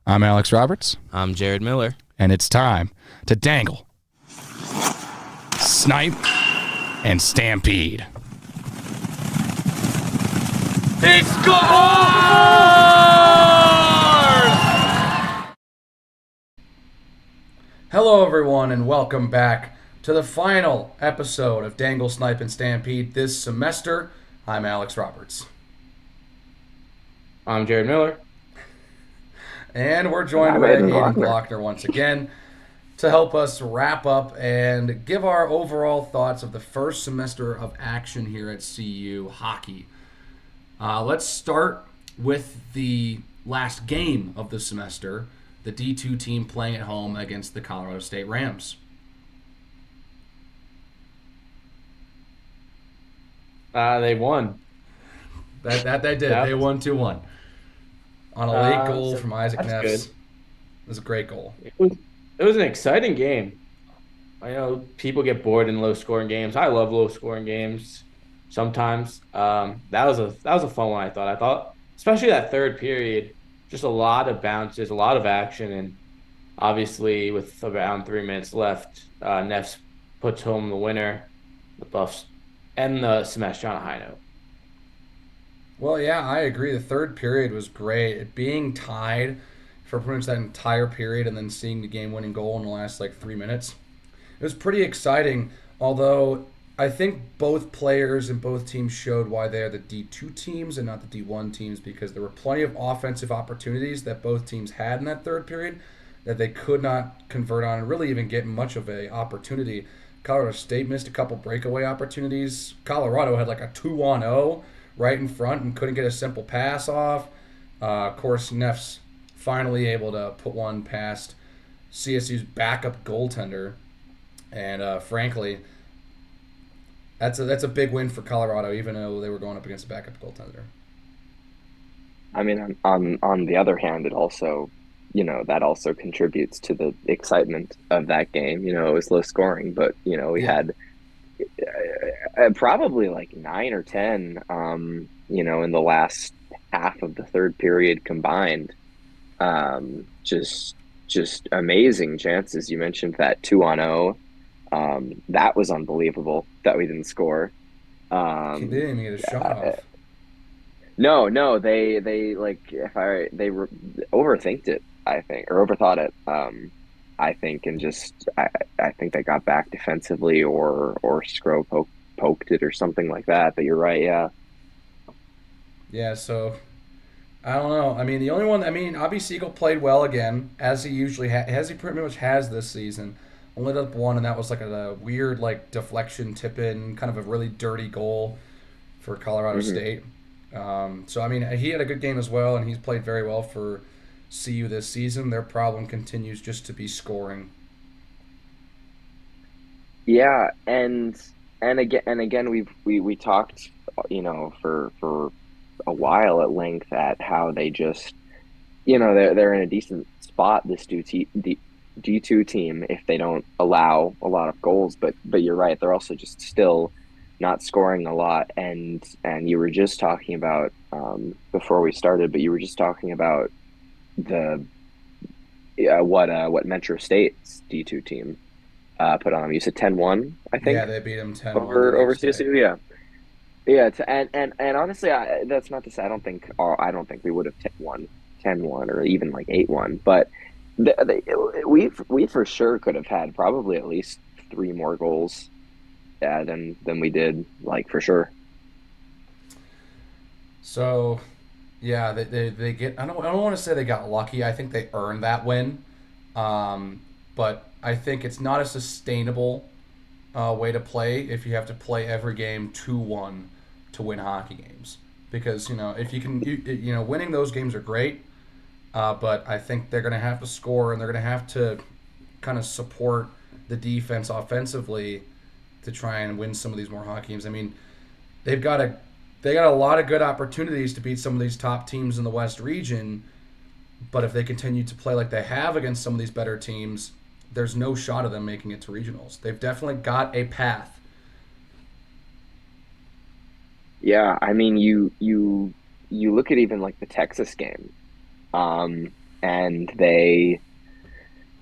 I'm Alex Roberts, I'm Jared Miller. and it's time to dangle, snipe, and stampede. It's gone! Hello, everyone, and welcome back to the final episode of Dangle, Snipe, and Stampede this semester. I'm Alex Roberts. I'm Jared Miller. And we're joined I'm by Aidan Aidan Glockner. Glockner once again to help us wrap up and give our overall thoughts of the first semester of action here at CU hockey. Let's start with the last game of the semester, the D2 team playing at home against the Colorado State Rams. They won. That they did. Yeah. They won 2-1 on a late goal So from Isaac that's Neffs. good. It was a great goal. It was an exciting game. I know people get bored in low-scoring games. I love low-scoring games sometimes. That was a fun one, I thought. I thought, especially that third period, just a lot of bounces, a lot of action, and obviously with around 3 minutes left, Neffs puts home the winner. The Buffs end the semester on a high note. Well, yeah, I agree. The third period was great. It being tied for pretty much that entire period and then seeing the game-winning goal in the last, 3 minutes. It was pretty exciting, although I think both players and both teams showed why they are the D2 teams and not the D1 teams, because there were plenty of offensive opportunities that both teams had in that third period that they could not convert on and really even get much of a opportunity. Colorado State missed a couple breakaway opportunities. Colorado had a 2-on-0 right in front and couldn't get a simple pass off. Of course, Neffs finally able to put one past CSU's backup goaltender. And frankly, that's a big win for Colorado, even though they were going up against a backup goaltender. I mean, on the other hand, it also, that also contributes to the excitement of that game. It was low scoring, but we Yeah. had probably 9 or 10, in the last half of the third period combined. Just amazing chances. You mentioned that 2-on-0. That was unbelievable that we didn't score. They didn't even get a shot off. No, they overthinked it, I think, or overthought it. I think, and I think they got back defensively or Scro poked it or something like that. But you're right, yeah. Yeah, so I don't know. I mean, the only one. I mean, Avi Siegel played well again, as he usually as he pretty much has this season. Only let up one, and that was a weird deflection tip in, kind of a really dirty goal for Colorado Mhm. State. So I mean, he had a good game as well, and he's played very well for CU this season. Their problem continues just to be scoring. Yeah, and again we talked, for a while at length at how they just, they're in a decent spot, this D2 team, if they don't allow a lot of goals, but you're right, they're also just still not scoring a lot, and you were just talking about, before we started, but you were just talking about the what Metro State's D2 team put on them. You said 10-1, I think, Yeah, they beat him 10-1 the over next day. CSU. Yeah, yeah. And honestly, that's not to say I don't think we would have won 10-1 or even 8-1, but we for sure could have had probably at least three more goals than we did, for sure. So, yeah, they get. I don't want to say they got lucky. I think they earned that win, but I think it's not a sustainable way to play if you have to play every game 2-1 to win hockey games. Because if you can, winning those games are great, but I think they're going to have to score and they're going to have to kind of support the defense offensively to try and win some of these more hockey games. I mean, they've got a they got a lot of good opportunities to beat some of these top teams in the West region, but if they continue to play like they have against some of these better teams, there's no shot of them making it to regionals. They've definitely got a path. Yeah, I mean, you look at even the Texas game, um, and they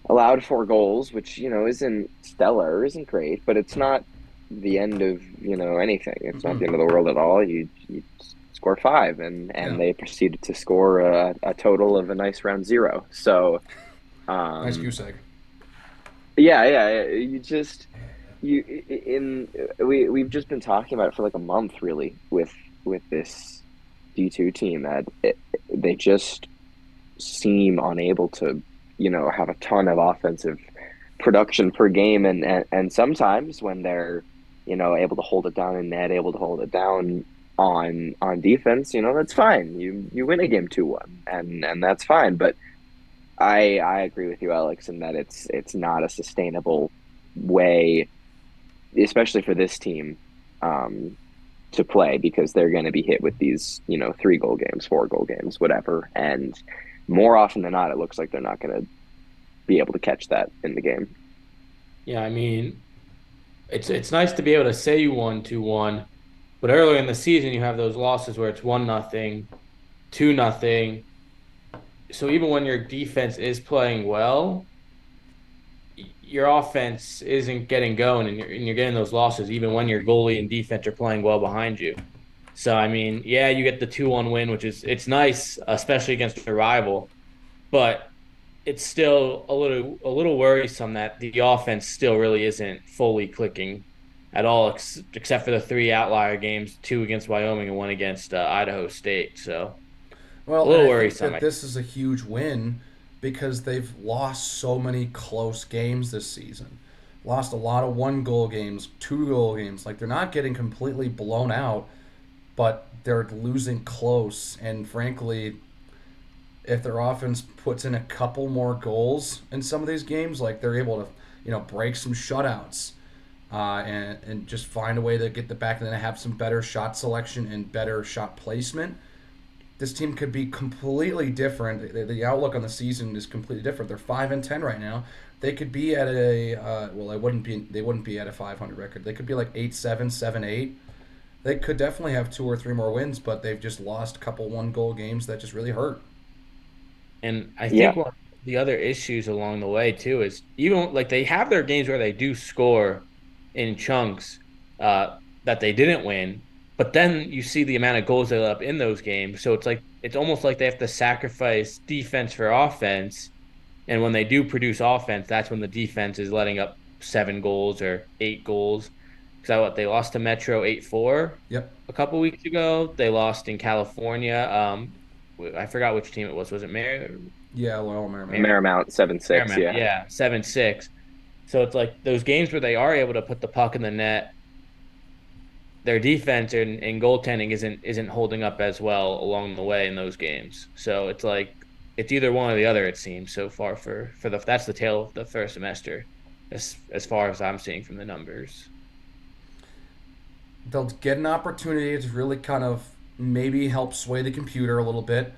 allowed 4 goals, which isn't stellar, isn't great, but it's not the end of anything. It's not the end of the world at all. You score 5, and Yeah. they proceeded to score a total of a nice round zero. So Nice um, goose egg. yeah, you just you in we've just been talking about it for like a month, really, with this D2 team that they just seem unable to have a ton of offensive production per game, and sometimes when they're able to hold it down in net, able to hold it down on defense, that's fine. You win a game 2-1, and that's fine. But I agree with you, Alex, in that it's not a sustainable way, especially for this team, um, to play, because they're going to be hit with these 3 goal games, 4 goal games, whatever, and more often than not, it looks like they're not going to be able to catch that in the game. Yeah, I mean, it's nice to be able to say you won 2-1, but earlier in the season you have those losses where it's 1-0, 2-0. So even when your defense is playing well, your offense isn't getting going, and you're getting those losses even when your goalie and defense are playing well behind you. So I mean, yeah, you get the 2-1 win, which is it's nice, especially against a rival, but it's still a little worrisome that the offense still really isn't fully clicking at all, except for the 3 outlier games, 2 against Wyoming and 1 against Idaho State. So a Well, and little I think worrisome. that this is a huge win because they've lost so many close games this season. Lost a lot of 1 goal games, 2 goal games. Like they're not getting completely blown out, but they're losing close. And frankly, if their offense puts in a couple more goals in some of these games, like they're able to, break some shutouts, and just find a way to get the back and then have some better shot selection and better shot placement, this team could be completely different. The outlook on the season is completely different. They're 5-10 right now. They could be at a well, they wouldn't be. They wouldn't be at a 500 record. They could be like 8-7, 7-8. They could definitely have 2 or 3 more wins, but they've just lost a couple 1 goal games that just really hurt. And I Yeah, think one of the other issues along the way too is even like they have their games where they do score in chunks that they didn't win, but then you see the amount of goals they let up in those games. So it's like it's almost like they have to sacrifice defense for offense. And when they do produce offense, that's when the defense is letting up 7 goals or 8 goals. Because what they lost to Metro 8-4 Yep. a couple weeks ago. They lost in California. I forgot which team it was. Was it Yeah, Loyal Marymount. Marymount 7-6. Paramount? Yeah, Yeah, 7-6. So it's like those games where they are able to put the puck in the net. Their defense and goaltending isn't holding up as well along the way in those games. So it's like it's either one or the other. It seems so far for the that's the tale of the first semester, as far as I'm seeing from the numbers. They'll get an opportunity to really kind of maybe help sway the computer a little bit.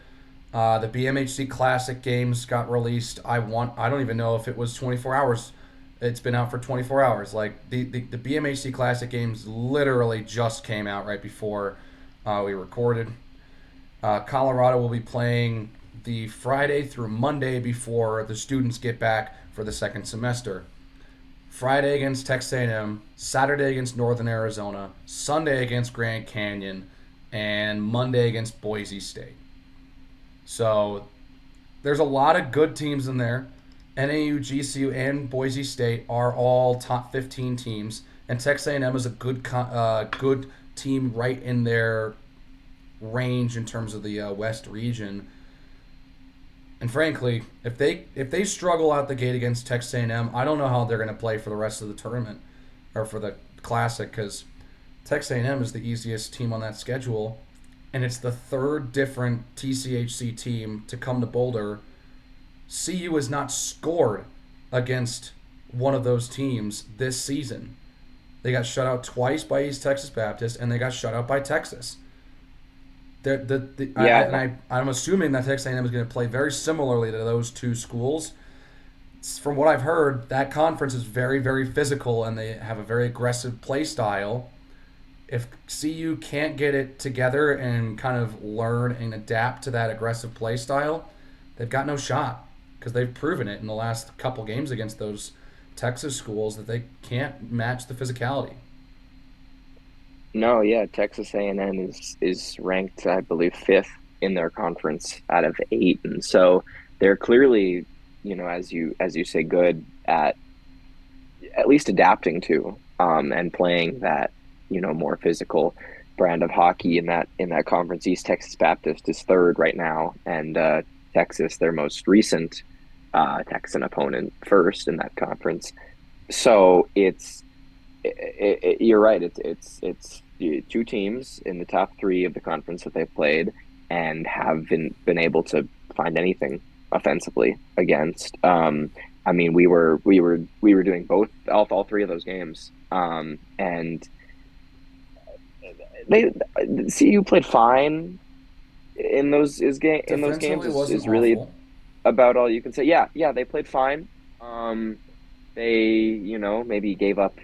The BMHC Classic games got released. I don't even know if it was 24 hours. It's been out for 24 hours. Like the BMHC Classic games literally just came out right before we recorded. Colorado will be playing the Friday through Monday before the students get back for the second semester. Friday against Texas A&M, Saturday against Northern Arizona, Sunday against Grand Canyon, and Monday against Boise State. So there's a lot of good teams in there. NAU, GCU, and Boise State are all top 15 teams, and Texas A&M is a good team right in their range in terms of the West region. And frankly, if they struggle out the gate against Texas A&M, I don't know how they're going to play for the rest of the tournament or for the Classic, because Texas A&M is the easiest team on that schedule, and it's the third different TCHC team to come to Boulder. CU has not scored against one of those teams this season. They got shut out twice by East Texas Baptist, and they got shut out by Texas. yeah, I'm assuming that Texas A&M is going to play very similarly to those two schools. From what I've heard, that conference is very, very physical, and they have a very aggressive play style. If CU can't get it together and kind of learn and adapt to that aggressive play style, they've got no shot because they've proven it in the last couple games against those Texas schools that they can't match the physicality. No, yeah, Texas A&M is ranked, I believe, fifth in their conference out of eight, and so they're clearly, as you say, good at least adapting to and playing that more physical brand of hockey in that conference. East Texas Baptist is third right now, and Texas, their most recent Texan opponent, first in that conference. So you're right. It's two teams in the top three of the conference that they've played and have been able to find anything offensively against. I mean, we were doing all three of those games, and they CU played fine in those games Defensively wasn't is really awful. about all you can say. Yeah, yeah, they played fine. They maybe gave up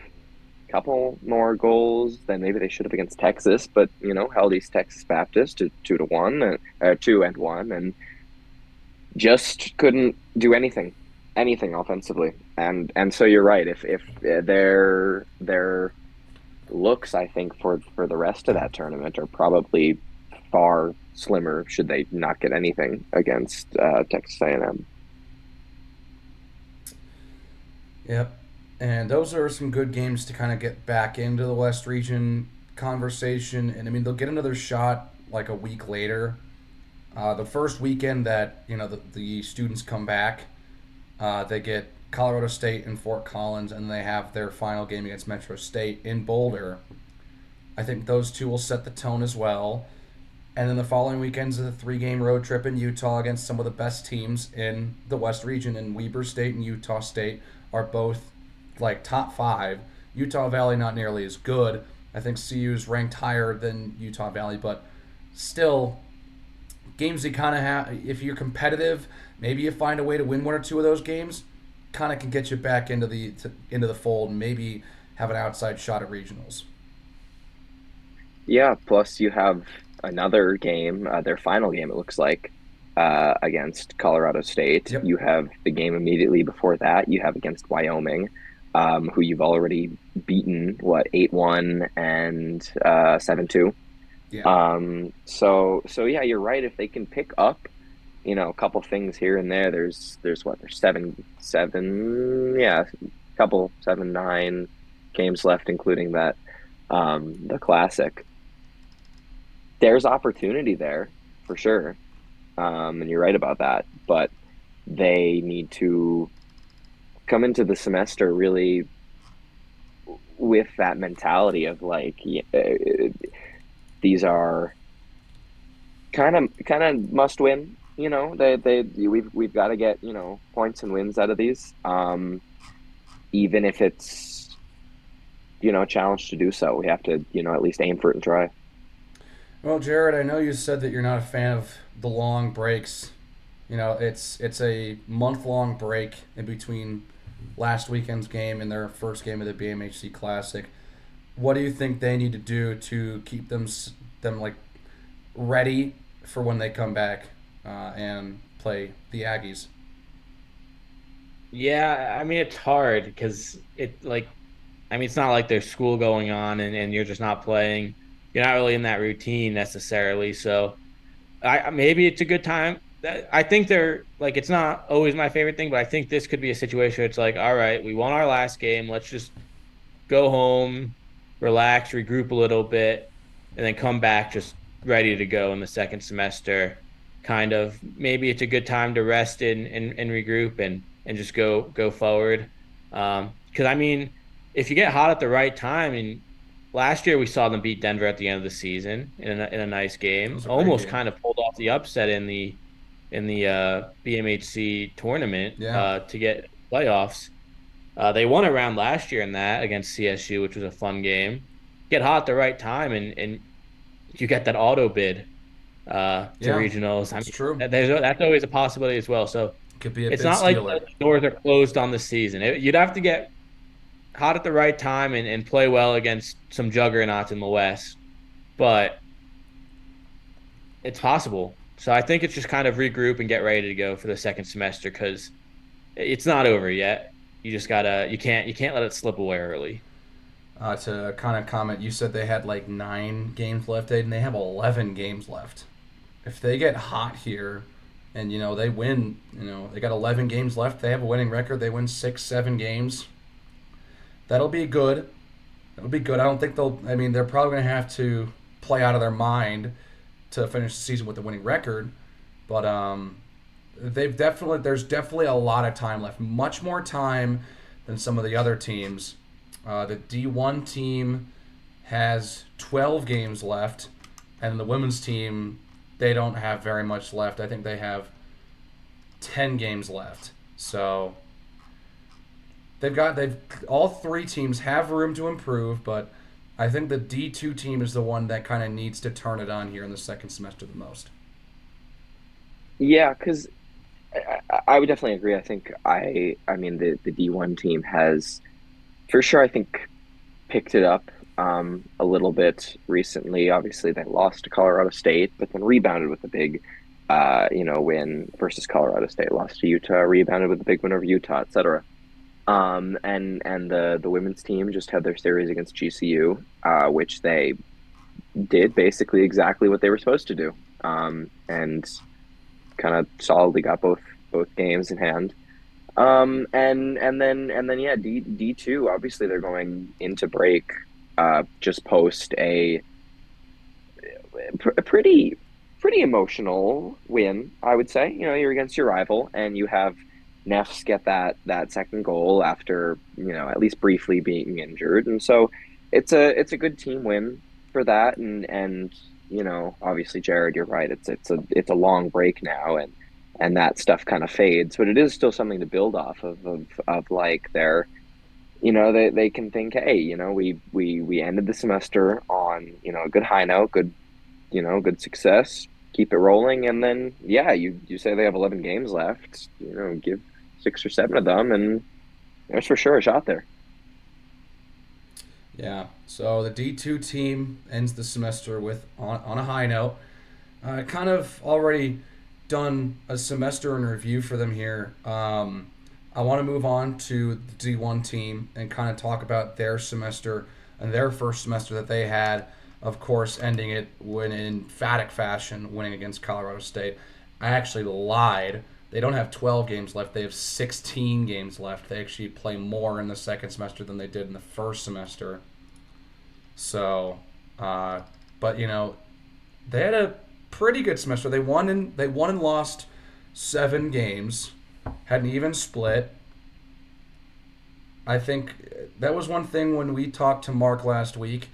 couple more goals than maybe they should have against Texas, but held East Texas Baptist to 2-1, 2-1, and just couldn't do anything offensively. And so you're right. If their looks, I think for the rest of that tournament are probably far slimmer should they not get anything against Texas A&M. Yep. And those are some good games to kind of get back into the West region conversation. And I mean, they'll get another shot like a week later. The first weekend that the students come back, they get Colorado State in Fort Collins, and they have their final game against Metro State in Boulder. I think those two will set the tone as well. And then the following weekend's a 3-game road trip in Utah against some of the best teams in the West region. And Weber State and Utah State are both like top 5. Utah Valley not nearly as good. I think CU is ranked higher than Utah Valley, but still games you kind of have. If you're competitive, maybe you find a way to win one or two of those games. Kind of can get you back into the fold and maybe have an outside shot at regionals. Yeah, plus you have another game, their final game, it looks like, against Colorado State. Yep. You have the game immediately before that. You have against Wyoming, who you've already beaten, 8-1 and 7-2. Yeah. So yeah, you're right. If they can pick up, a couple things here and there, there's seven, yeah, couple 7-9 games left, including that, the Classic. There's opportunity there for sure. And you're right about that, but they need to come into the semester really with that mentality of these are kind of must win. We've got to get points and wins out of these, even if it's a challenge to do so. We have to at least aim for it and try. Well, Jared, I know you said that you're not a fan of the long breaks. It's a month-long break in between last weekend's game and their first game of the BMHC Classic. What do you think they need to do to keep them like ready for when they come back and play the Aggies? Yeah, I mean it's hard because it's not like there's school going on and you're just not playing. You're not really in that routine necessarily. So maybe it's a good time. I think they're like it's not always my favorite thing, but I think this could be a situation where it's like, all right, we won our last game. Let's just go home, relax, regroup a little bit, and then come back just ready to go in the second semester. Kind of maybe it's a good time to rest and regroup and just go forward. Because I mean, if you get hot at the right time, and last year we saw them beat Denver at the end of the season in a nice It game, was a great almost game. kind of pulled off the upset in the BMHC tournament Yeah. to get playoffs. They won a round last year in that against CSU, which was a fun game. Get hot at the right time, and you get that auto bid to Yeah, regionals. I that's true. mean, that's always a possibility as well. So Could be a it's bid not like stealer. the doors are closed on the season. You'd have to get hot at the right time and play well against some juggernauts in the West, but it's possible. So I think it's just kind of regroup and get ready to go for the second semester because it's not over yet. You just gotta you can't let it slip away early. To kind of comment, you said they had like 9 games left, and they have 11 games left. If they get hot here, and they win, they got 11 games left. They have a winning record. They win 6, 7 games. That'll be good. That'll be good. I don't think they'll. I mean, they're probably gonna have to play out of their mind to finish the season with a winning record, but there's definitely a lot of time left. Much more time than some of the other teams. The D1 team has 12 games left, and the women's team, they don't have very much left. I think they have 10 games left. So they've all 3 teams have room to improve, but I think the D2 team is the one that kind of needs to turn it on here in the second semester the most. Yeah, because I would definitely agree. I think I mean the D1 team has for sure, I think, picked it up a little bit recently. Obviously, they lost to Colorado State, but then rebounded with a big, win versus Colorado State. Lost to Utah, rebounded with a big win over Utah, etc. And the women's team just had their series against GCU, which they did basically exactly what they were supposed to do, and kind of solidly got both games in hand. And then yeah, D2 obviously they're going into break, just post a pretty emotional win, I would say. You're against your rival, and you have Neffs get that second goal after at least briefly being injured, and so it's a good team win for that, and obviously Jared, you're right. It's a long break now, and that stuff kind of fades, but it is still something to build off of like their they can think, hey, we ended the semester on a good high note, good success, keep it rolling, and then yeah, you say they have 11 games left, give 6 or 7 of them, and there's for sure a shot there. Yeah. So the D2 team ends the semester with on a high note. Kind of already done a semester in review for them here. I want to move on to the D1 team and kind of talk about their semester and their first semester that they had. Of course, ending it in emphatic fashion, winning against Colorado State. I actually lied. They don't have 12 games left. They have 16 games left. They actually play more in the second semester than they did in the first semester. So, but they had a pretty good semester. They won and lost 7 games, had an even split. I think that was one thing when we talked to Mark last week.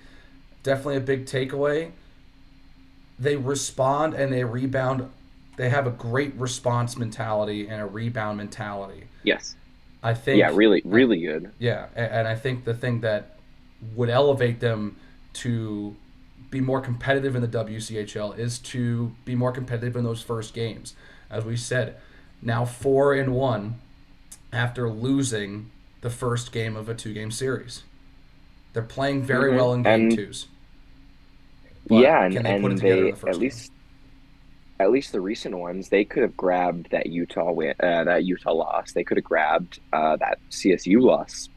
Definitely a big takeaway. They respond and they rebound. They have a great response mentality and a rebound mentality. Yes. I think. Yeah, really, really good. Yeah, and I think the thing that would elevate them to be more competitive in the WCHL is to be more competitive in those first games. As we said, now 4-1 after losing the first game of a 2-game series. They're playing very well in game And twos. yeah, But can they put it together in they the first game? at least the recent ones, they could have grabbed that Utah win, that Utah loss. They could have grabbed that CSU loss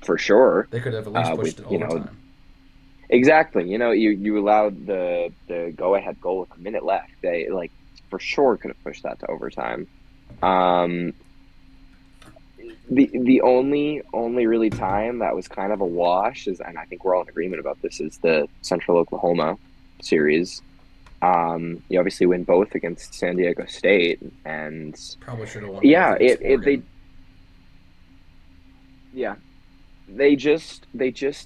for sure. They could have at least With pushed it overtime. exactly, you allowed the go ahead goal with a minute left. They like for sure could have pushed that to overtime. Um, the only really time that was kind of a wash is, and I think we're all in agreement about this, is the Central Oklahoma series. You obviously win both against San Diego State, and Probably should have won both yeah, against Oregon. yeah, they just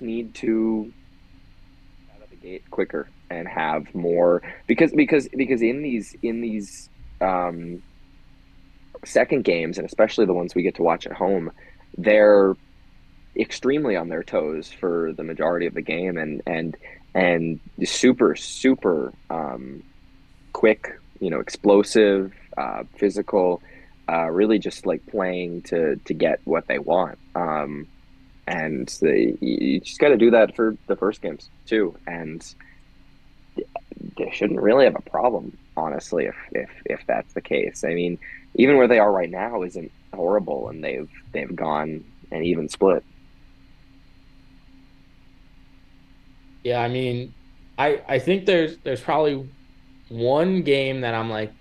need to out of the gate quicker and have more, because in these second games, and especially the ones we get to watch at home, they're extremely on their toes for the majority of the game, and super quick, explosive, physical, really just like playing to get what they want. And you just got to do that for the first games too, and they shouldn't really have a problem, honestly, if that's the case. I mean, even where they are right now isn't horrible, and they've gone an even split. Yeah, I mean, I think there's probably one game that I'm like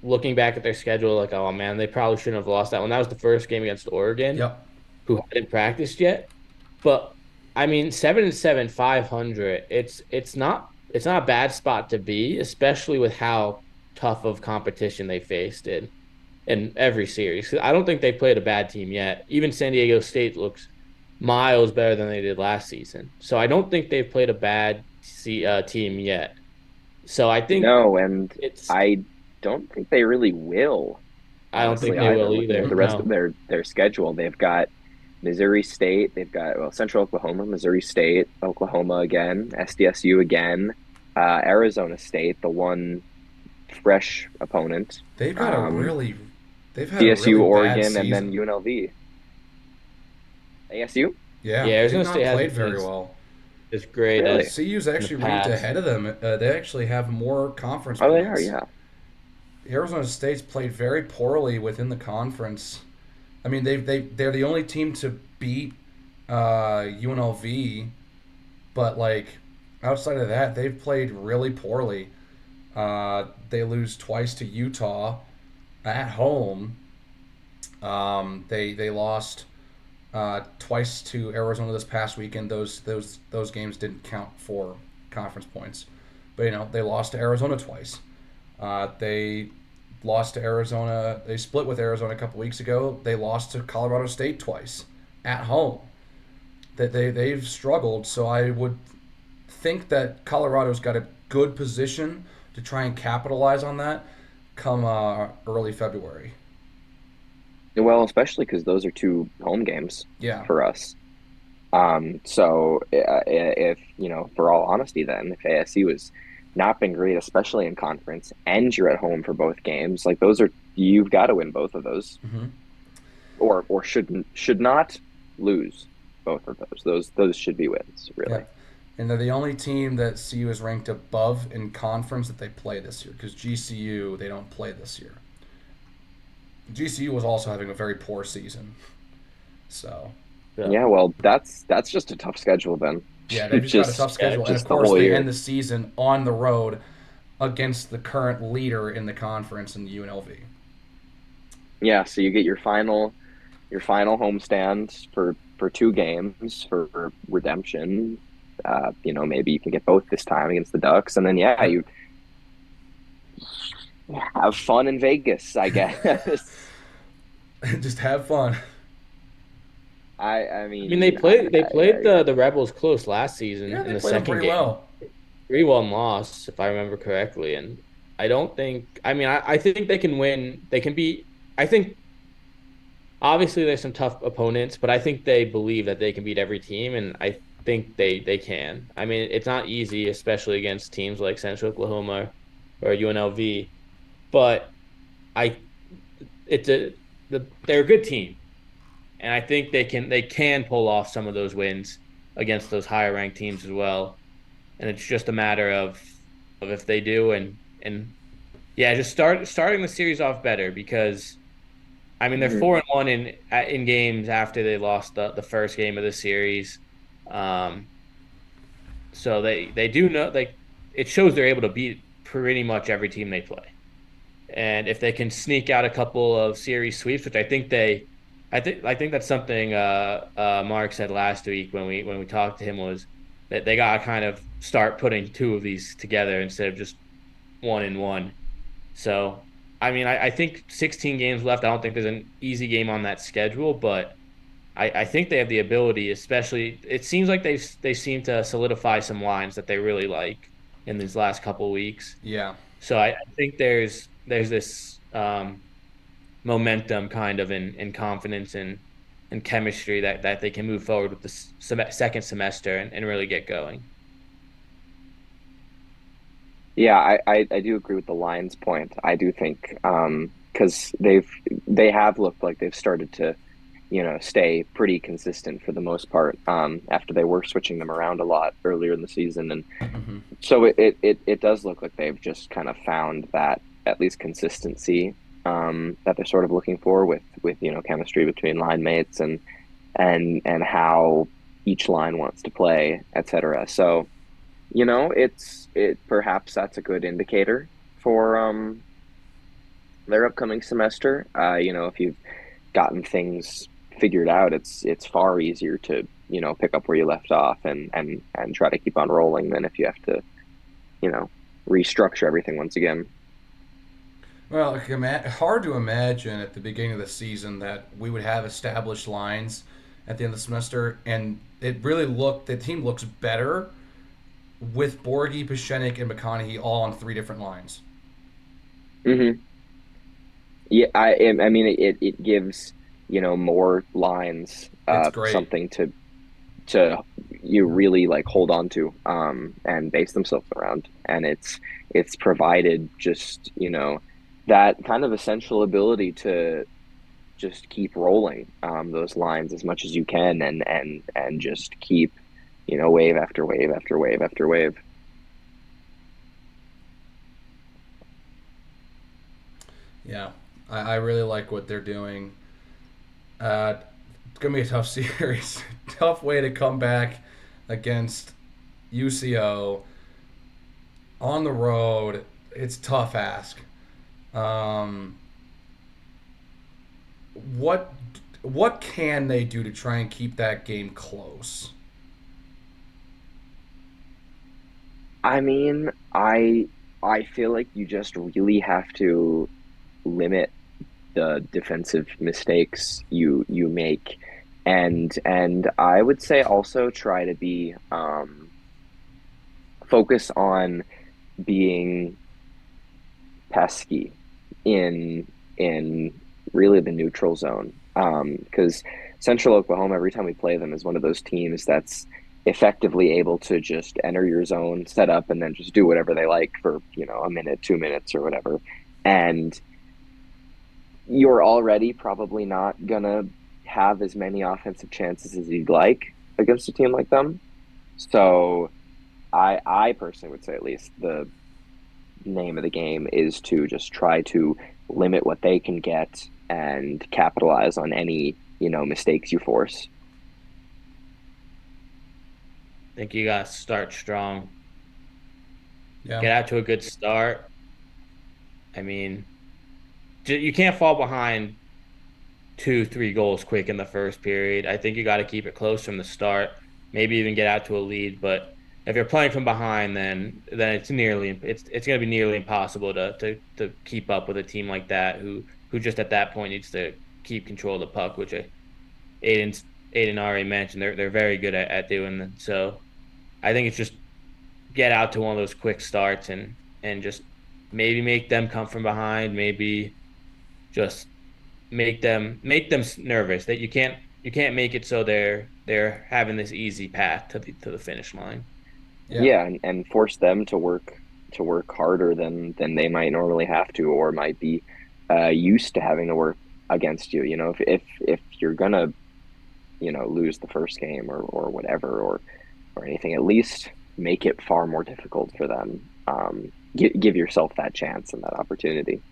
looking back at their schedule, like, oh man, they probably shouldn't have lost that one. That was the first game against Oregon, Yep. who hadn't practiced yet. But I mean, 7-7, 500. It's not a bad spot to be, especially with how tough of competition they faced in every series. I don't think they played a bad team yet. Even San Diego State looks miles better than they did last season. So I don't think they've played a bad team yet. So I think No, and it's. I don't think they really will, I don't think honestly, they either. will Looking at either. the rest of No. their schedule, they've got Missouri State, they've got Central Oklahoma, Missouri State, Oklahoma again, SDSU again, Arizona State, the one fresh opponent, They've got a um, really, they've had a CSU, really bad Oregon, and then season. UNLV. ASU? Yeah, Yeah, they've Arizona not State played hasn't been very well. as great Really? as CU's in the actually ranked past. ahead of them. They actually have more conference Oh, they are, points. yeah. Arizona State's played very poorly within the conference. I mean, they're the only team to beat UNLV, but like outside of that, they've played really poorly. They lose twice to Utah at home. They lost twice to Arizona this past weekend. Those games didn't count for conference points, but they lost to Arizona twice. They lost to Arizona. They split with Arizona a couple weeks ago. They lost to Colorado State twice at home. That they've struggled. So I would think that Colorado's got a good position to try and capitalize on that come early February. Well, especially because those are two home games Yeah. for us. So if, for all honesty, then if ASU has not been great, especially in conference, and you're at home for both games, like you've got to win both of those, Mm-hmm. or should not lose both of those. Those should be wins, Yeah. really. And they're the only team that CU is ranked above in conference that they play this year because GCU, they don't play this year. GCU was also having a very poor season. So, Yeah. Yeah, well, that's just a tough schedule then. yeah, they've just got a tough schedule. And, of Just the course, whole they year. end the season on the road against the current leader in the conference in UNLV. Yeah, so you get your final homestand for two games for redemption. Maybe you can get both this time against the Ducks, and then yeah, Yep. you have fun in Vegas, I guess. Just have fun. I I mean, mean, they played the Rebels close last season Yeah, in they the played them second pretty game. well. 3-1 loss, if I remember correctly. And I don't think, I mean, I think they can win. They can be, I think, obviously there's some tough opponents, but I think they believe that they can beat every team. And I think they can. I mean, it's not easy, especially against teams like Central Oklahoma or UNLV, but I, it's they're a good team. And I think they can pull off some of those wins against those higher ranked teams as well. And it's just a matter of if they do and yeah, just starting the series off better because I mean they're mhm. 4-1 in games after they lost the first game of the series. Um, so they do know like it shows they're able to beat pretty much every team they play. And if they can sneak out a couple of series sweeps, which I think that's something Mark said last week when we talked to him was that they got to kind of start putting two of these together instead of just one and one. So I mean I think 16 games left. I don't think there's an easy game on that schedule, but I think they have the ability, especially it seems like they seem to solidify some lines that they really like in these last couple weeks. Yeah. So I think there's this momentum kind of in confidence and chemistry that they can move forward with the second semester and really get going. Yeah, I do agree with the Lions point. I do think because they have looked like they've started to stay pretty consistent for the most part. After they were switching them around a lot earlier in the season, and Hmm. so it does look like they've just kind of found that at least consistency that they're sort of looking for with chemistry between line mates and how each line wants to play, etc. So it perhaps that's a good indicator for their upcoming semester. If you've gotten things figured out, it's far easier to pick up where you left off and try to keep on rolling than if you have to you know restructure everything once again. Well, hard to imagine at the beginning of the season that we would have established lines at the end of the semester, and the team looks better with Borgie, Pashenik, and McConaughey all on three different lines. Hmm. Yeah, I mean it gives more lines, It's great. something to you really like hold on to and base themselves around, and it's provided just that kind of essential ability to just keep rolling those lines as much as you can, and just keep wave after wave after wave after wave. Yeah, I really like what they're doing. It's gonna be a tough series, tough way to come back against UCO on the road. It's tough ask. Um, what what can they do to try and keep that game close? I mean, I feel like you just really have to limit the defensive mistakes you make, and I would say also try to be focus on being pesky in in really the neutral zone. Because Central Oklahoma, every time we play them, is one of those teams that's effectively able to just enter your zone, set up, and then just do whatever they like for a minute, 2 minutes, or whatever. And you're already probably not gonna have as many offensive chances as you'd like against a team like them. So I personally would say at least the name of the game is to just try to limit what they can get and capitalize on any mistakes you force. I think you got to start strong, Yeah, get out to a good start. I mean, you can't fall behind 2, 3 goals quick in the first period. I think you got to keep it close from the start, maybe even get out to a lead. But if you're playing from behind, then it's going to be nearly impossible to keep up with a team like that who just at that point needs to keep control of the puck, which Aiden's Aiden already mentioned. They're very good at doing that. So I think it's just get out to one of those quick starts and just maybe make them come from behind, maybe just make them nervous that you can't make it so they're having this easy path to the finish line. yeah, Yeah, and force them to work harder than they might normally have to, or might be used to having to work against you. If you're gonna lose the first game or whatever or anything, at least make it far more difficult for them. Give yourself that chance and that opportunity.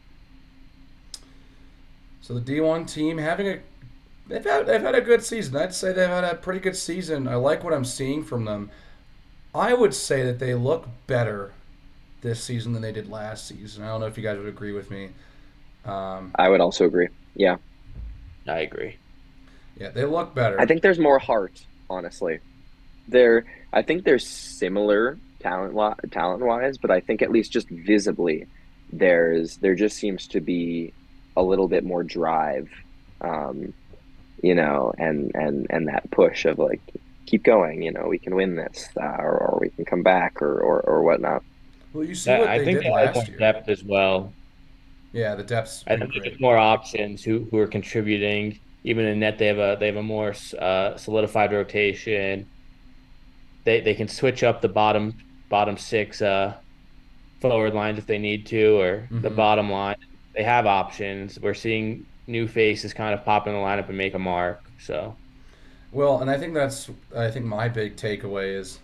so the D1 team having a they've had a good season. I'd say they've had a pretty good season. I like what I'm seeing from them. I would say that they look better this season than they did last season. I don't know if you guys would agree with me. Um, I would also agree. Yeah, I agree. yeah, they look I better. think there's more heart, honestly. They're I think they're similar talent wise, but I think at least just visibly there just seems to be a little bit more drive, um, and that push of like keep going, we can win this, or we can come back, or whatnot. Well, you see what I they think did they have more last year. depth as well. Yeah, the depth's I been think there's great. just more options who are contributing. Even in net, they have a more solidified rotation. They can switch up the bottom six forward lines if they need to, or the Mm-hmm. bottom line. They have options. We're seeing new faces kind of pop in the lineup and make a mark. So Well, and I think my big takeaway is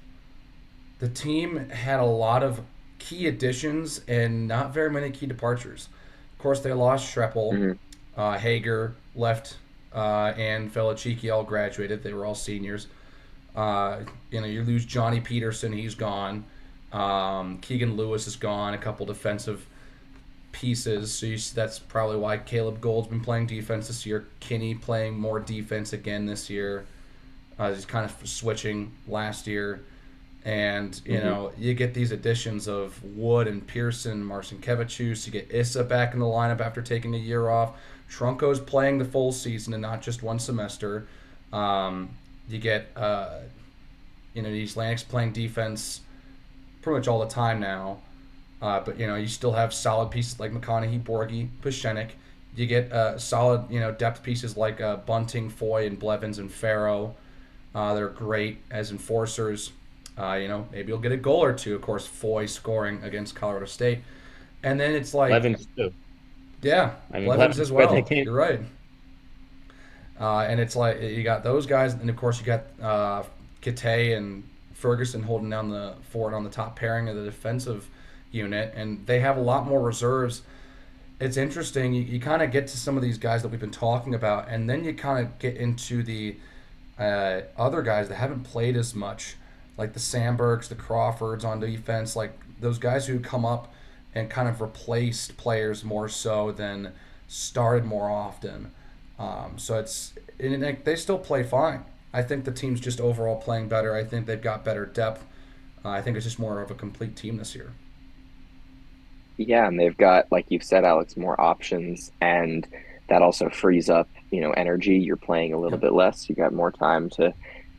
the team had a lot of key additions and not very many key departures. Of course, they lost Schreppel, Hmm. Hager left, and Felachiki all graduated. They were all seniors. You lose Johnny Peterson, he's gone. Keegan Lewis is gone. A couple defensive pieces, so that's probably why Caleb Gold's been playing defense this year. Kinney playing more defense again this year. He's kind of switching last year. And, Hmm. you get these additions of Wood and Pearson, Marcinkevichus. You get Issa back in the lineup after taking a year off. Trunko's playing the full season and not just one semester. You get, these Lanix playing defense pretty much all the time now. But, you still have solid pieces like McConaughey, Borgie, Pushenik. You get solid, depth pieces like Bunting, Foy, and Blevins and Farrow. They're great as enforcers. Maybe you'll get a goal or two. Of course, Foy scoring against Colorado State. And then it's like, Blevins too. yeah, I mean, Blevins Blevins as scored that well. game. You're right. And it's like you got those guys, and of course you got Kite and Ferguson holding down the fort on the top pairing of the defensive unit, and they have a lot more reserves. It's interesting. You kind of get to some of these guys that we've been talking about, and then you kind of get into the other guys that haven't played as much, like the Sandbergs, the Crawfords on defense, like those guys who come up and kind of replaced players more so than started more often. So they still play fine. I think the team's just overall playing better. I think they've got better depth. I think it's just more of a complete team this year. Yeah, and they've got, like you said, Alex, more options, and that also frees up, energy. You're playing a little Yep. bit less. You got more time to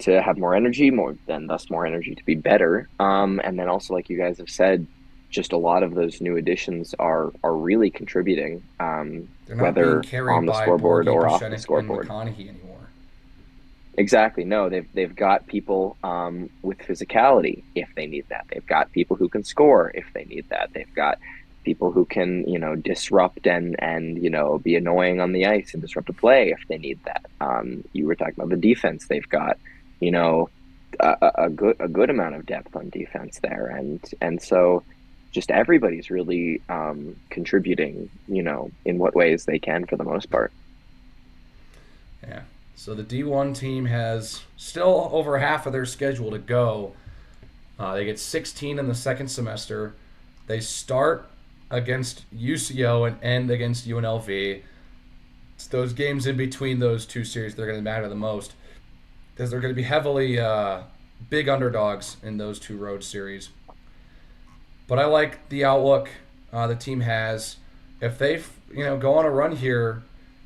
have more energy, more then thus more energy to be better. And then also, like you guys have said, just a lot of those new additions are really contributing, They're not being whether on carried the by scoreboard Borgie, or off the Pashenik, and scoreboard. McConaughey anymore. Exactly. No, they've got people with physicality if they need that. They've got people who can score if they need that. They've got people who can, disrupt and be annoying on the ice and disrupt a play if they need that. You were talking about the defense. They've got, you know, a good amount of depth on defense there, and so just everybody's really contributing, in what ways they can for the most part. Yeah. So the D1 team has still over half of their schedule to go. They get 16 in the second semester. They start against UCO and end against UNLV. It's those games in between those two series that are going to matter the most because they're going to be heavily big underdogs in those two road series. But I like the outlook the team has. If they go on a run here,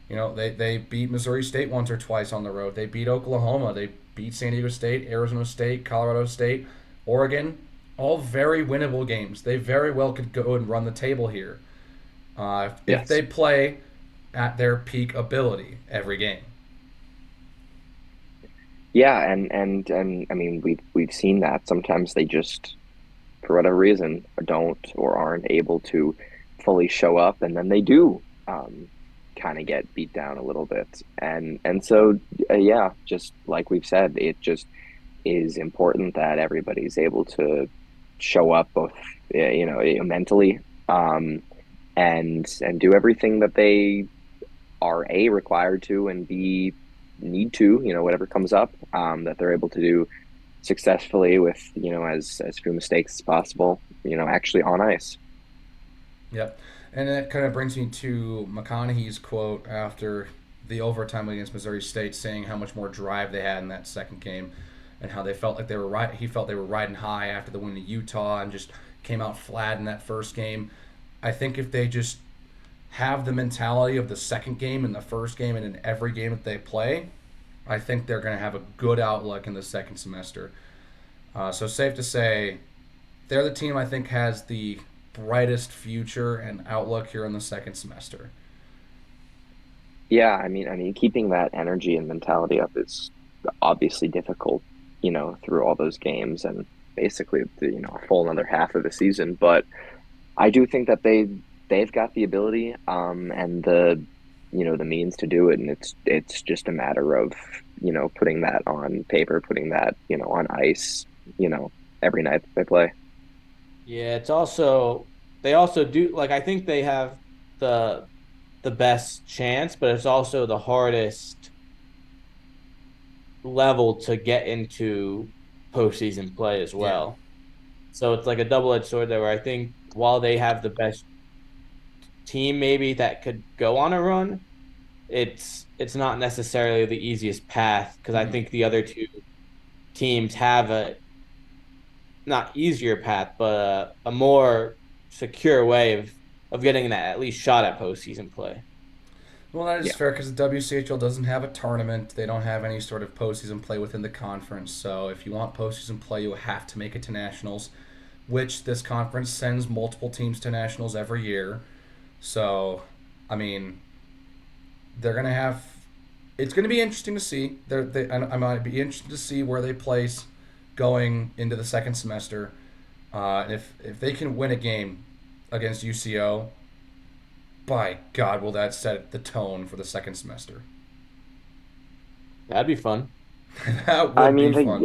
they beat Missouri State once or twice on the road. They beat Oklahoma. They beat San Diego State, Arizona State, Colorado State, Oregon. All very winnable games. They very well could go and run the table here if Yes. they play at their peak ability every game. Yeah, and I mean we've seen that sometimes they just for whatever reason don't or aren't able to fully show up, and then they do kind of get beat down a little bit, and so yeah, just like we've said, it just is important that everybody's able to show up both mentally, um, and do everything that they are a required to and b need to, whatever comes up, that they're able to do successfully with as few mistakes as possible, actually on ice. Yep. And that kind of brings me to McConaughey's quote after the overtime against Missouri State, saying how much more drive they had in that second game, and how they felt like they were right. He felt they were riding high after the win to Utah, and just came out flat in that first game. I think if they just have the mentality of the second game and the first game and in every game that they play, I think they're going to have a good outlook in the second semester. So safe to say, they're the team I think has the brightest future and outlook here in the second semester. Yeah, I mean, keeping that energy and mentality up is obviously difficult, through all those games and basically a full another half of the season. But I do think that they've got the ability, and the the means to do it, and it's just a matter of putting that on paper, putting that on ice, you know, every night that they play. Yeah, it's also they also do like I think they have the the best chance, but it's also the hardest level to get into postseason play as Yeah. well. So it's like a double-edged sword there where I think while they have the best team maybe that could go on a run, it's not necessarily the easiest path because I Mhm. think the other two teams have a not easier path, but a more secure way of getting that at least shot at postseason play. Well, that is Yeah. fair because the WCHL doesn't have a tournament. They don't have any sort of postseason play within the conference. So if you want postseason play, you have to make it to nationals, which this conference sends multiple teams to nationals every year. So, I mean, they're gonna have. It's gonna be interesting to see. I might be interested to see where they place going into the second semester. If they can win a game against UCO, by God, will that set the tone for the second semester? That'd be fun. That I would mean, be fun.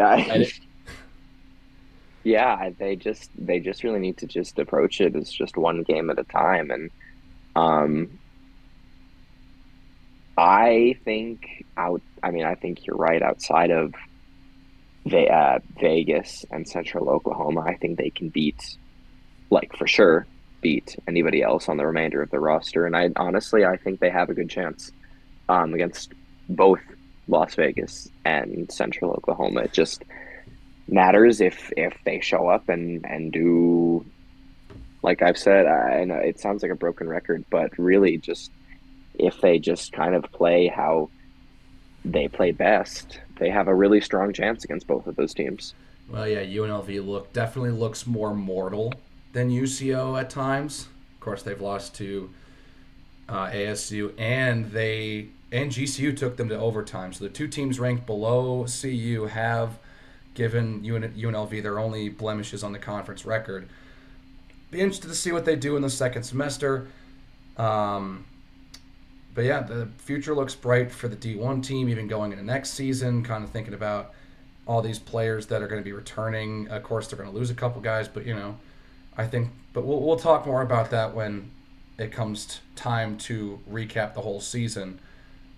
yeah, they just really need to just approach it as just one game at a time, and um, I think you're right. Outside of Vegas and Central Oklahoma, I think they can like for sure, beat anybody else on the remainder of the roster. And I think they have a good chance against both Las Vegas and Central Oklahoma. It just matters if they show up and do, like I've said. I know it sounds like a broken record, but really just if they just kind of play how they play best, they have a really strong chance against both of those teams. Well, yeah, UNLV definitely looks more mortal than UCO at times. Of course, they've lost to ASU, and GCU took them to overtime. So the two teams ranked below CU have given UNLV their only blemishes on the conference record. Be interested to see what they do in the second semester. Um, but yeah, the future looks bright for the D1 team, even going into next season. Kind of thinking about all these players that are going to be returning. Of course, they're going to lose a couple guys, but I think. But we'll talk more about that when it comes time to recap the whole season.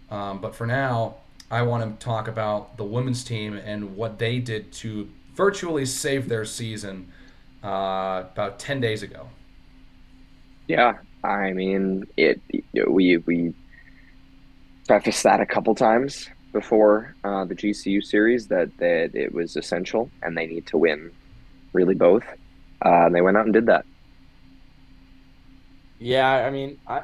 But for now, I want to talk about the women's team and what they did to virtually save their season about 10 days ago. Yeah, I mean we prefaced that a couple times before the GCU series that it was essential and they need to win really both. And they went out and did that. Yeah, I mean, I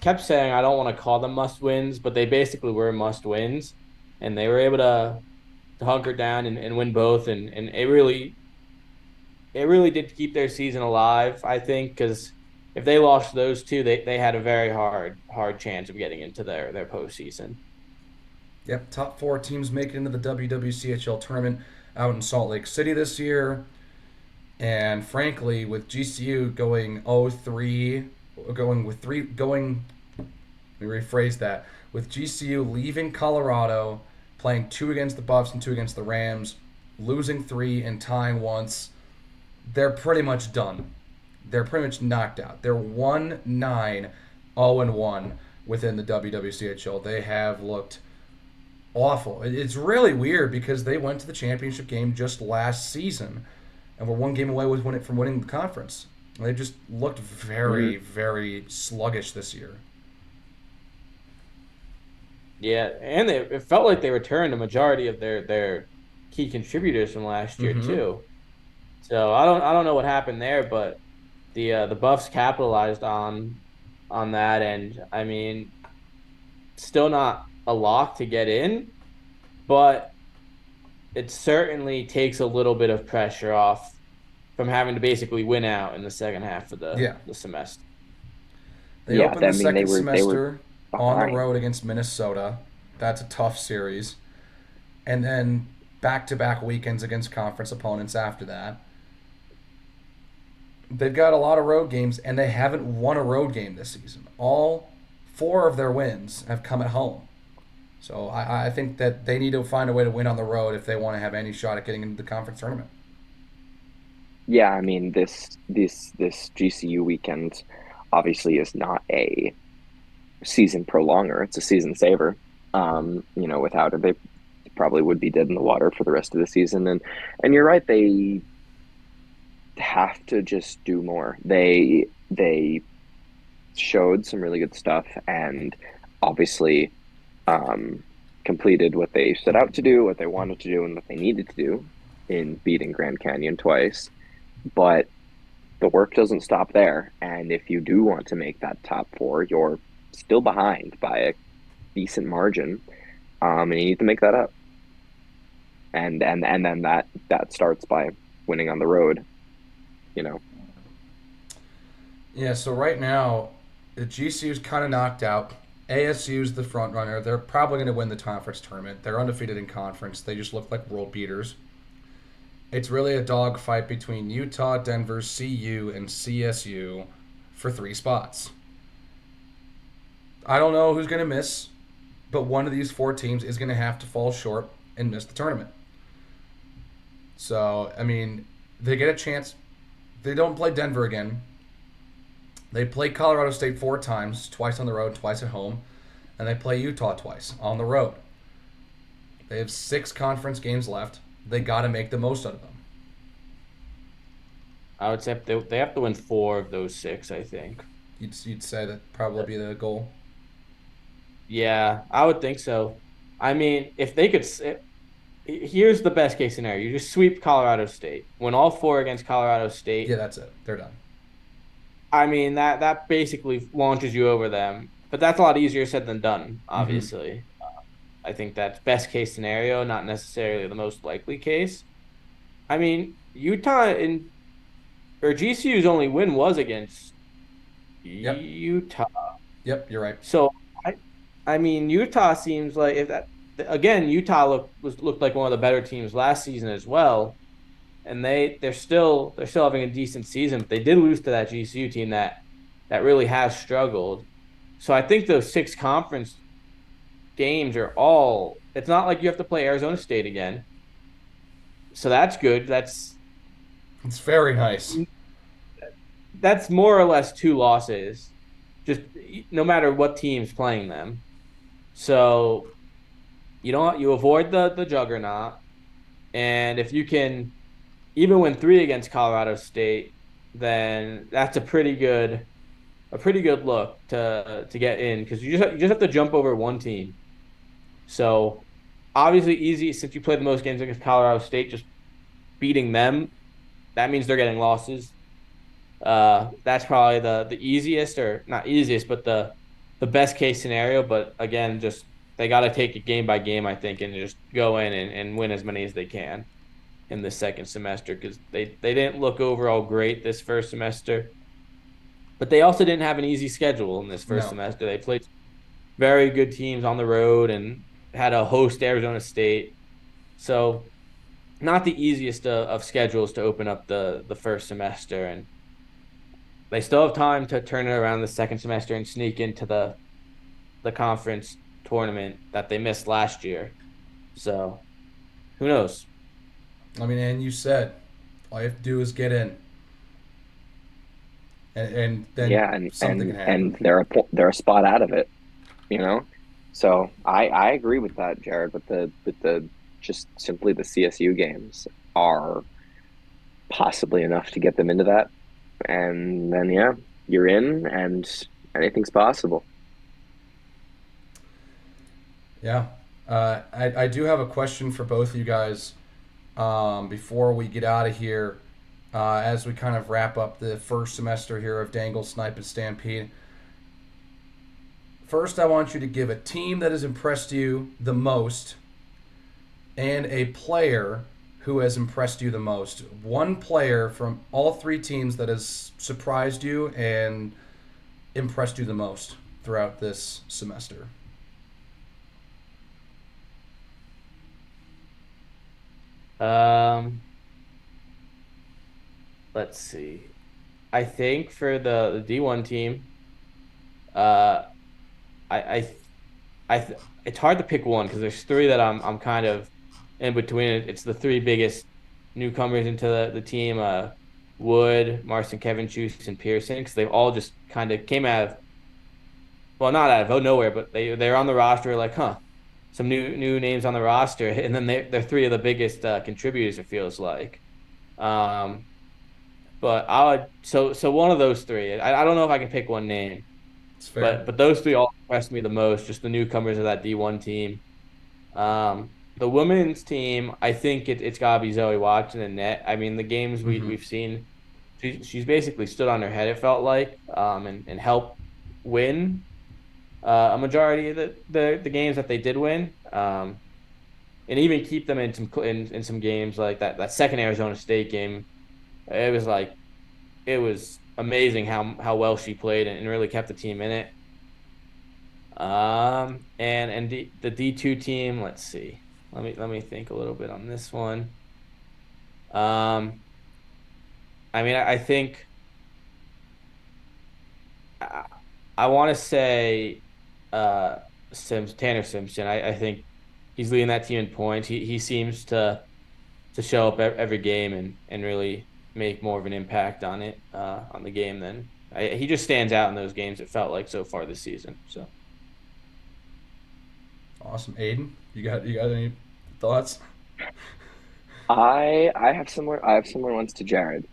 kept saying I don't want to call them must wins, but they basically were must wins, and they were able to hunker down and win both, and it really did keep their season alive. I think because if they lost those two, they had a very hard chance of getting into their postseason. Yep, top four teams make it into the WWCHL tournament out in Salt Lake City this year. And frankly, with GCU going 0-3, going with three, going, let me rephrase that, with GCU leaving Colorado, playing two against the Buffs and two against the Rams, losing three and tying once, they're pretty much done. They're pretty much knocked out. They're 1-9, 0-1 within the WWCHL. They have looked awful. It's really weird because they went to the championship game just last season and were one game away from winning the conference. They just looked very, Hmm. very sluggish this year. Yeah, and it felt like they returned a majority of their key contributors from last year Mm-hmm. too. So I don't know what happened there, but the Buffs capitalized on that, and I mean, still not a lock to get in, but it certainly takes a little bit of pressure off from having to basically win out in the second half of Yeah. the semester. They Yeah, opened the I mean second they were semester on the behind. road against Minnesota. That's a tough series. And then back to back weekends against conference opponents after that. They've got a lot of road games, and they haven't won a road game this season. All 4 of their wins have come at home. So I think that they need to find a way to win on the road if they want to have any shot at getting into the conference tournament. Yeah, I mean this GCU weekend obviously is not a season prolonger. It's a season saver. Without it, they probably would be dead in the water for the rest of the season. And you're right, they have to just do more. They showed some really good stuff and obviously um, completed what they set out to do, what they wanted to do, and what they needed to do in beating Grand Canyon twice. But the work doesn't stop there. And if you do want to make that top four, you're still behind by a decent margin, and you need to make that up. And then that starts by winning on the road. You know, Yeah, so right now, the GCU's kind of knocked out. ASU's the front runner. They're probably going to win the conference tournament. They're undefeated in conference. They just look like world beaters. It's really a dogfight between Utah, Denver, CU, and CSU for 3 spots. I don't know who's going to miss, but one of these 4 teams is going to have to fall short and miss the tournament. So, I mean, they get a chance. They don't play Denver again. They play Colorado State 4 times, twice on the road, twice at home, and they play Utah twice on the road. They have 6 conference games left. They got to make the most out of them. I would say they have to win 4 of those 6, I think. You'd say that probably be the goal. Yeah, I would think so. I mean, if they could, here's the best case scenario. You just sweep Colorado State, win all 4 against Colorado Yeah, State. that's it. They're done. I mean, that basically launches you over them, but that's a lot easier said than done, Mm-hmm. obviously. I think that's best case scenario, not necessarily the most likely case. I mean, Utah in or GCU's only win was against Yep. Utah. Yep, you're right. So I I mean Utah seems like if that again Utah looked like one of the better teams last season as well. And they're still having a decent season, but they did lose to that GCU team that really has struggled. So I think those 6 conference games are all it's not like you have to play Arizona State again. So that's good. It's very nice. That's more or less 2 losses, just no matter what team's playing them. So you avoid the juggernaut, and if you can even win 3 against Colorado State, then that's a pretty good look to get in because you just have to jump over one team. So obviously easy since you play the most games against Colorado State, just beating them, that means they're getting losses. That's probably the easiest or not easiest, but the best case scenario. But again, just they got to take it game by game, I think, and just go in and win as many as they can in the second semester because they didn't look overall great this first semester, but they also didn't have an easy schedule in this first No. semester. They played very good teams on the road and had a host Arizona State. So not the easiest of schedules to open up the first semester, and they still have time to turn it around the second semester and sneak into the conference tournament that they missed last year. So who knows? I mean, and you said all you have to do is get in, and then yeah, and something can and and happen. they're a spot out of it. You know, so I agree with that, Jared. But the just simply the CSU games are possibly enough to get them into that, and then yeah, you're in, and anything's possible. Yeah. I do have a question for both of you guys before we get out of here as we kind of wrap up the first semester here of Dangle, Snipe, and Stampede. First, I want you to give a team that has impressed you the most and a player who has impressed you the most. One player from all 3 teams that has surprised you and impressed you the most throughout this semester. Um, let's see. I think for the D1 team, uh, I it's hard to pick one because there's three that I'm kind of in between. It's the three biggest newcomers into the team: Wood, Marston, Kevin, Chuse, and Pearson, because they've all just kind of came out of, well, not out of nowhere, but they're on the roster like, huh, some new names on the roster, and then they're three of the biggest contributors. It feels like. Um, but I would so one of those three. I don't know if I can pick one name, It's fair. but those three all impressed me the most. Just the newcomers of that D1 team. The women's team, I think it's gotta be Zoe Watson and net. I mean, the games Hmm. we've seen, she's basically stood on her head. It felt like, and helped win a majority of the games that they did win. And even keep them in some games like that second Arizona State game. It was like it was amazing how well she played and really kept the team in it. And the D2 team, let's see. Let me think a little bit on this one. Um, I mean, I think I, I want to say uh Tanner Simpson. I think he's leading that team in points. He seems to show up every game and really make more of an impact on it on the game than he just stands out in those games. It felt like so far this season. So Awesome, Aiden. You got any thoughts? I have similar ones to Jared.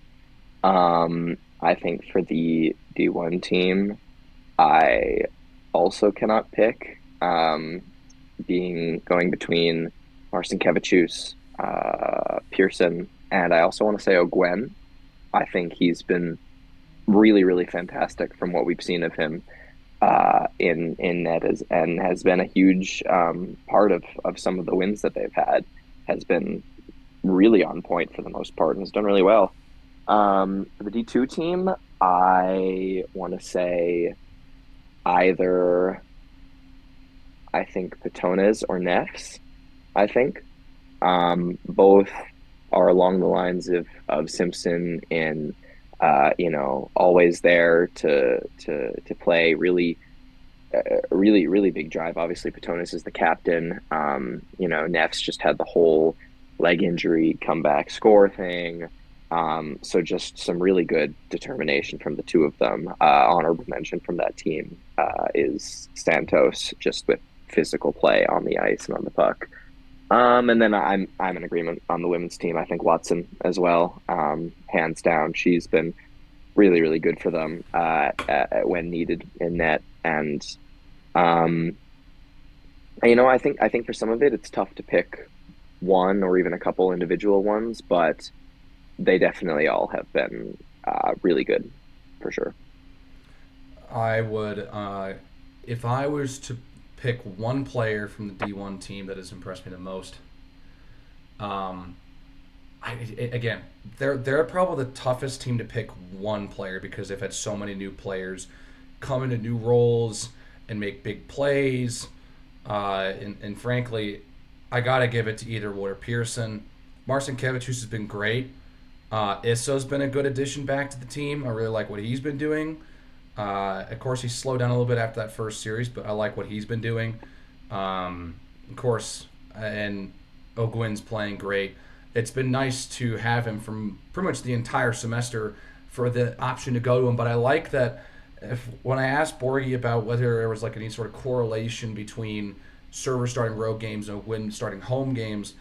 I think for the D1 team, I also cannot pick. Being going between Marcin Kevicius, Pearson, and I also want to say O'Gwen. I think he's been really, really fantastic from what we've seen of him in net and has been a huge part of some of the wins that they've had. Has been really on point for the most part and has done really well. For the D2 team, I want to say either I think Patones or Nefs. I think both are along the lines of Simpson in always there to play really big drive. Obviously, Patonis is the captain. Neff's just had the whole leg injury comeback score thing. So just some really good determination from the two of them. Honorable mention from that team is Santos, just with physical play on the ice and on the puck. And then I'm in agreement on the women's team. I think Watson as well, hands down. She's been really good for them when needed in net. And um, I think for some of it, it's tough to pick one or even a couple individual ones, but they definitely all have been really good for sure. I would, if I was to pick one player from the D1 team that has impressed me the most. Um, again, they're probably the toughest team to pick one player because they've had so many new players come into new roles and make big plays. And frankly, I gotta give it to either Wood or Pearson. Marcin Kevicius has been great. Isso's been a good addition back to the team. I really like what he's been doing. Of course, he slowed down a little bit after that first series, but I like what he's been doing. Of course, and O'Gwen's playing great. It's been nice to have him from pretty much the entire semester for the option to go to him. But I like that if when I asked Borgie about whether there was like any sort of correlation between Server starting road games and O'Gwen starting home games,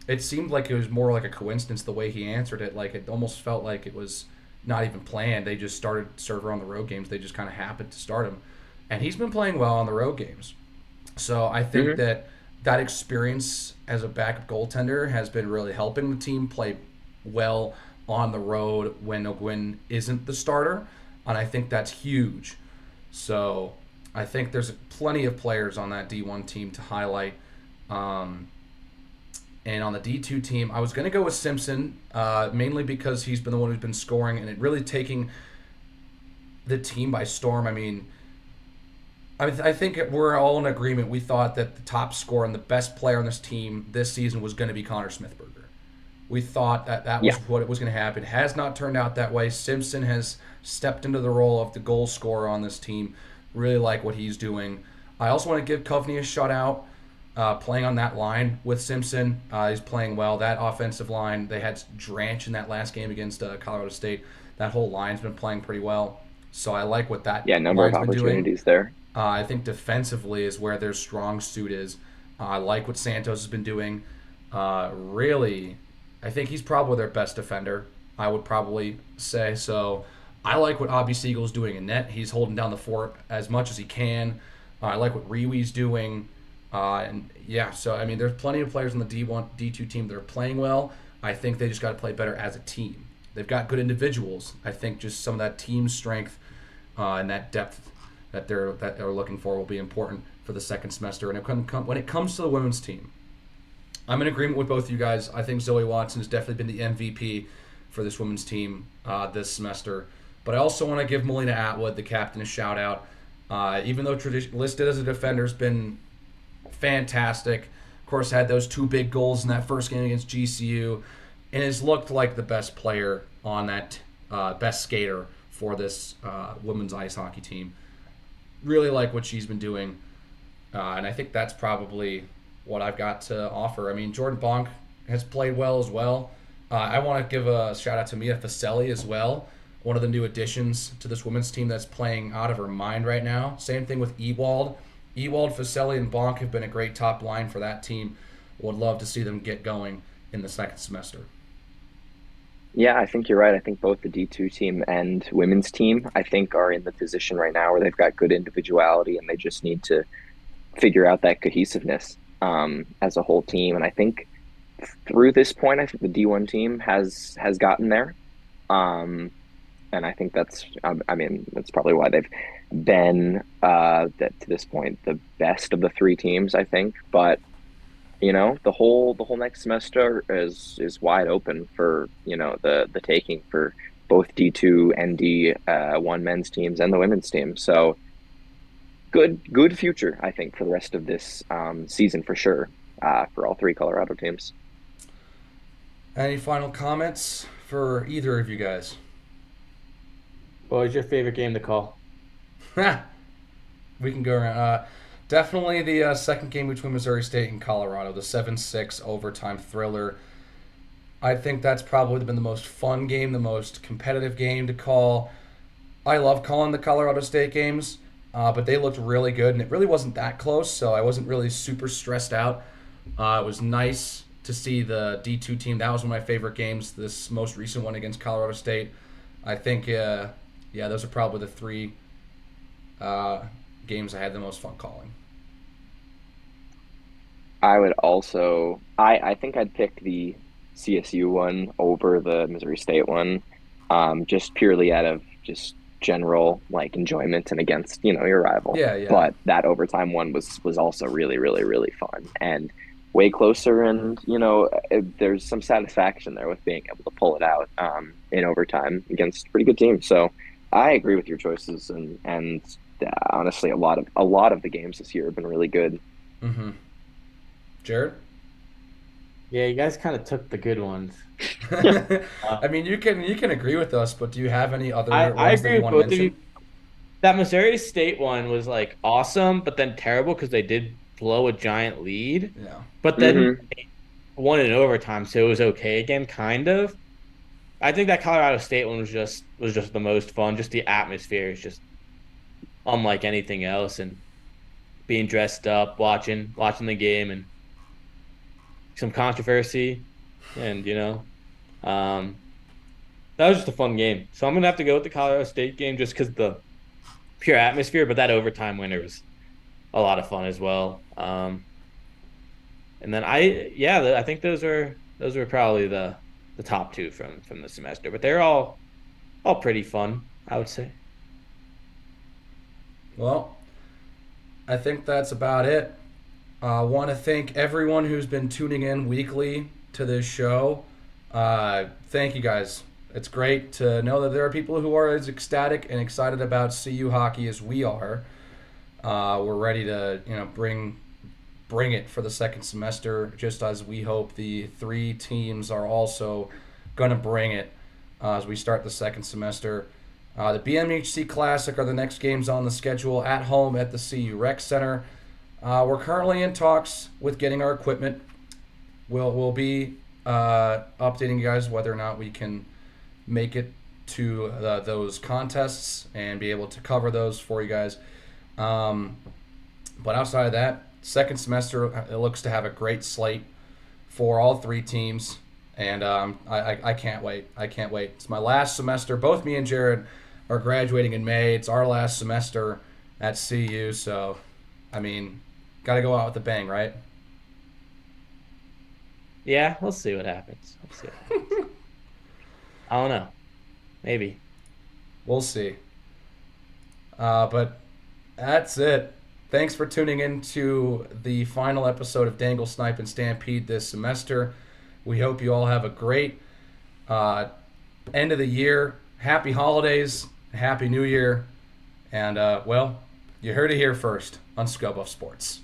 it seemed like it was more like a coincidence the way he answered it. Like it almost felt like it was not even planned. They just started Server on the road games. They just kind of happened to start him, and he's been playing well on the road games. So I think Mm-hmm. that experience as a backup goaltender has been really helping the team play well on the road when O'Gwen isn't the starter, and I think that's huge. So I think there's plenty of players on that D1 team to highlight. Um, and on the D2 team, I was going to go with Simpson, mainly because he's been the one who's been scoring and it really taking the team by storm. I think we're all in agreement. We thought that the top scorer and the best player on this team this season was going to be Connor Smithberger. We thought that was Yeah. what it was going to happen. It has not turned out that way. Simpson has stepped into the role of the goal scorer on this team. Really like what he's doing. I also want to give Coveney a shout out. Playing on that line with Simpson, he's playing well. That offensive line, they had Dranch in that last game against Colorado State. That whole line's been playing pretty well. So I like what that Yeah, number of line's been doing. opportunities there. I think defensively is where their strong suit is. I like what Santos has been doing. Really, I think he's probably their best defender, I would probably say. So I like what Obby Siegel's doing in net. He's holding down the fort as much as he can. I like what Riwi's doing. And yeah, so I mean, there's plenty of players on the D1, D2 team that are playing well. I think they just got to play better as a team. They've got good individuals. I think just some of that team strength and that depth that they're looking for will be important for the second semester. And when it comes to the women's team, I'm in agreement with both of you guys. I think Zoe Watson has definitely been the MVP for this women's team this semester. But I also want to give Melina Atwood, the captain, a shout out. Even though listed as a defender has been fantastic. Of course, had those 2 big goals in that first game against GCU, and has looked like the best player on that, best skater for this women's ice hockey team. Really like what she's been doing, and I think that's probably what I've got to offer. I mean, Jordan Bonk has played well as well. I want to give a shout out to Mia Faselli as well, one of the new additions to this women's team that's playing out of her mind right now. Same thing with Ewald. Ewald, Faselli, and Bonk have been a great top line for that team. Would love to see them get going in the second semester. Yeah, I think you're right. I think both the D2 team and women's team, I think, are in the position right now where they've got good individuality and they just need to figure out that cohesiveness as a whole team. And I think through this point, I think the D1 team has gotten there. And I think that's probably why they've been that to this point the best of the 3 teams, I think. But the whole next semester is wide open for the taking for both D2 and D1 men's teams and the women's team. So good future, I think, for the rest of this season for sure for all 3 Colorado teams. Any final comments for either of you guys? What was your favorite game to call? We can go around. Definitely the second game between Missouri State and Colorado, the 7-6 overtime thriller. I think that's probably been the most fun game, the most competitive game to call. I love calling the Colorado State games, but they looked really good, and it really wasn't that close, so I wasn't really super stressed out. It was nice to see the D2 team. That was one of my favorite games, this most recent one against Colorado State. I think, those are probably the 3 games I had the most fun calling. I would also, I think I'd pick the CSU one over the Missouri State one, just purely out of just general enjoyment and against your rival. Yeah. But that overtime one was also really, really, really fun and way closer. And there's some satisfaction there with being able to pull it out in overtime against a pretty good team. So I agree with your choices, and honestly, a lot of the games this year have been really good. Mm-hmm. Jared? Yeah, you guys kind of took the good ones. I mean, you can agree with us, but do you have any other I ones that agree you with want to both of mention? you. That Missouri State one was awesome, but then terrible because they did blow a giant lead. Yeah. But then they won in overtime, so it was okay again, kind of. I think that Colorado State one was just the most fun. Just the atmosphere is just unlike anything else, and being dressed up, watching the game, and some controversy, and that was just a fun game. So I'm gonna have to go with the Colorado State game just because the pure atmosphere. But that overtime winner was a lot of fun as well. And then I think those were probably the top 2 from the semester. But they're all pretty fun, I would say. Well, I think that's about it. I want to thank everyone who's been tuning in weekly to this show. Thank you guys. It's great to know that there are people who are as ecstatic and excited about CU hockey as we are. We're ready to bring it for the second semester, just as we hope the 3 teams are also going to bring it as we start the second semester. The BMHC Classic are the next games on the schedule at home at the CU Rec Center. We're currently in talks with getting our equipment. We'll be updating you guys whether or not we can make it to those contests and be able to cover those for you guys. But outside of that, second semester, it looks to have a great slate for all three teams. And I can't wait. I can't wait. It's my last semester. Both me and Jared are graduating in May. It's our last semester at CU. So, I mean, got to go out with a bang, right? Yeah, we'll see what happens. I don't know. Maybe. We'll see. But that's it. Thanks for tuning in to the final episode of Dangle, Snipe, and Stampede this semester. We hope you all have a great end of the year. Happy holidays. Happy New Year. And, well, you heard it here first on Scope of Sports.